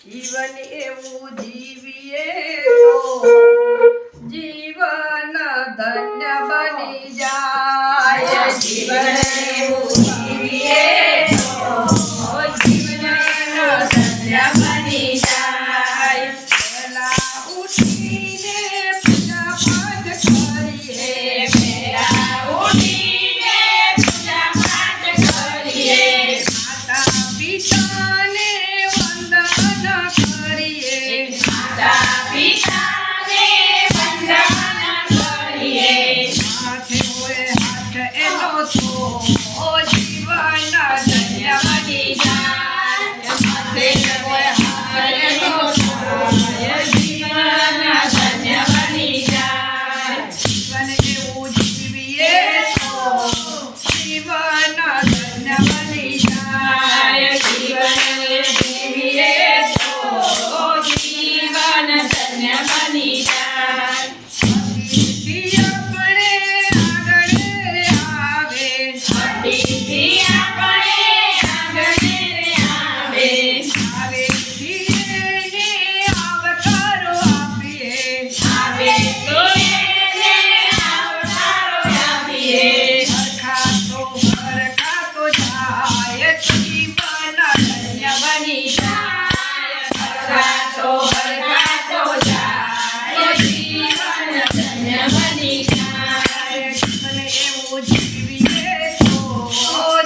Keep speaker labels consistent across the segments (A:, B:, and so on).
A: જીવન એવું જીવીએ તો જીવન ધન્ય બની જાય
B: જીવન એવું જીવીએ તો જીવન ધન્ય બની જાય
A: પહેલા ઉઠીને પૂજા પાઠ કરીએ
B: પહેલા ઉઠીને પૂજા પાઠ કરીએ
A: માતા પિતાને વંદન કરીએ
B: માતા પિતાને વંદન કરીએ
A: હાથે હોય હાથ એનો તો જીવન ધન્ય બની જાય
B: હાથે હોય હાથ એનો થાય જીવન ધન્ય બની જાય
A: જીવન એવું જીવીએ તો જીવન ધન્ય બની જાય
B: જીવન જીવીએ તો જીવન ધન્ય બની જાય
A: અતિથિ આપણે આગળ આવે
B: અતિથિ આપણે આંગણે આવે
A: આવે એને આવકારો આપીએ
B: આવે તો એને આવકારો આપીએ
A: હરખાતો જાય જીવન ધન્ય બની જાય
B: હરખાતો જાય જીવન ધન્ય બની જાય
A: જીવન એવું જીવીએ તો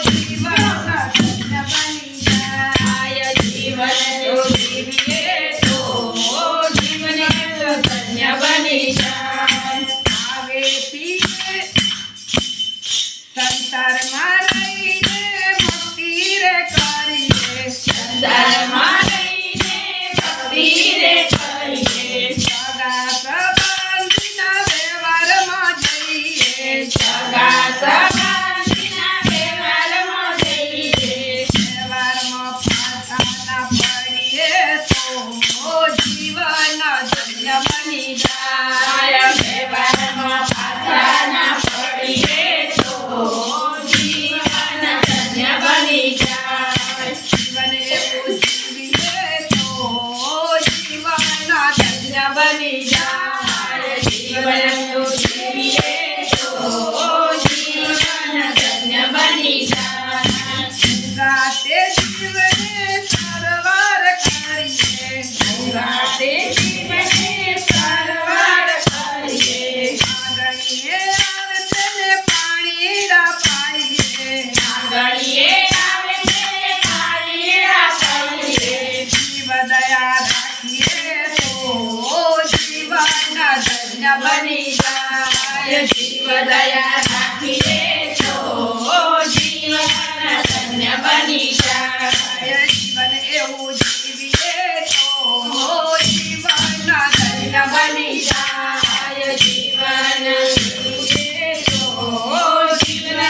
A: જીવન ધન્ય બની જાય
B: જીવન જો જીવીએ તો જીવન ધન્ય બની જાય
A: આવે પીએ સંસારમાં રહીને ભક્તિ રે કરીએ
B: સંસારમાં રહીને ભક્તિ રે કરીએ
A: સગા સંબંધીના વ્યવહારમાં જઈએ
B: સગા સંબંધીના વ્યવહારમાં જઈએ
A: વ્યવહારમાં પાછા ના પડીએ તો જીવન ધન્ય બની જાય
B: વ્યવહારમાં પાછા ના પડીએ તો જીવન ધન્ય બની જાય
A: જીવન એવું જીવીએ તો જીવન ધન્ય બની જાય
B: જીવન જો જીવીએ તો જીવન ધન્ય બની જાય
A: ગાતે જીવને સરવાર કરીએ
B: ગાતે જીવને સારવાર કરીએ
A: આંગણીએ આવે તેને પાણીડા પાઈએ
B: આંગણીએ આવે તે પાણીડા પાઈએ
A: જીવ દયા રાખીએ તો જીવન ધન્ય બની જાય
B: જીવ દયા રાખીએ તો જીવન ધન્ય બની જાય
A: જીવન એવું જીવીએ તો જીવન ધન્ય બની જાય
B: જીવન જીવીએ તો જીવન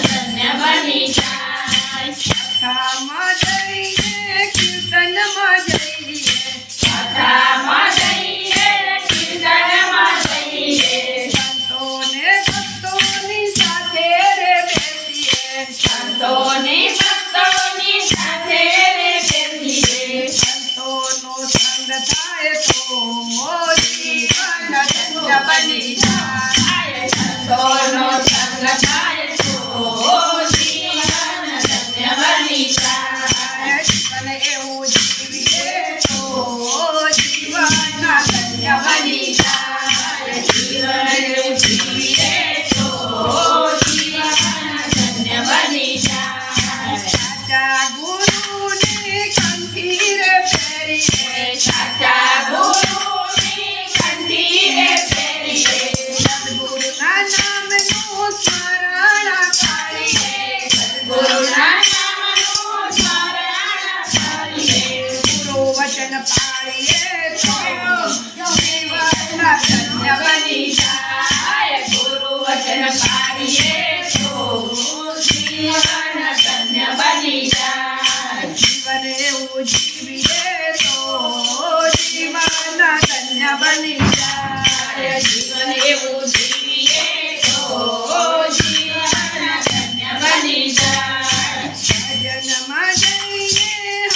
B: ધન્ય બની જાય
A: કથામાં જઈએ કીર્તનમાં જઈએ
B: કથામાં જઈએ કીર્તનમાં જઈએ
A: સંતોને ભક્તોની સાથે રે બેસીએ
B: સંતોની ભક્તોની સાથે રે બેસીએ
A: સંતોનો સંગ થાય તો જીવન ધન્ય બની જાય
B: સંતોનો સંગ થાય તો જીવન ધન્ય બની જાય
A: જીવન એવું જીવીએ તો જીવન ધન્ય બની જાય
B: જીવન જીવીએ તો જીવન ધન્ય બની જાય
A: સાચા ગુરુને કંઠી રે ફેરીએ
B: સાચા ગુરુની કંઠી રે ફેરીએ
A: સદગુરુના નામનું સ્મરણ કરીએ
B: સદગુરુના નામનું સ્મરણ કરીએ
A: ગુરુ વચન પાળીએ તો જીવન ધન્ય બની
B: જાય ગુરુ વચન પાડીએ તો જીવન ધન્ય બની જાય
A: જીવન એવું જીવીએ તો જીવન ધન્ય બની જાય
B: જીવન એવું જીવીએ તો જીવન ધન્ય બની જાય
A: ભજનમાં જઈએ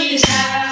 B: બની જાય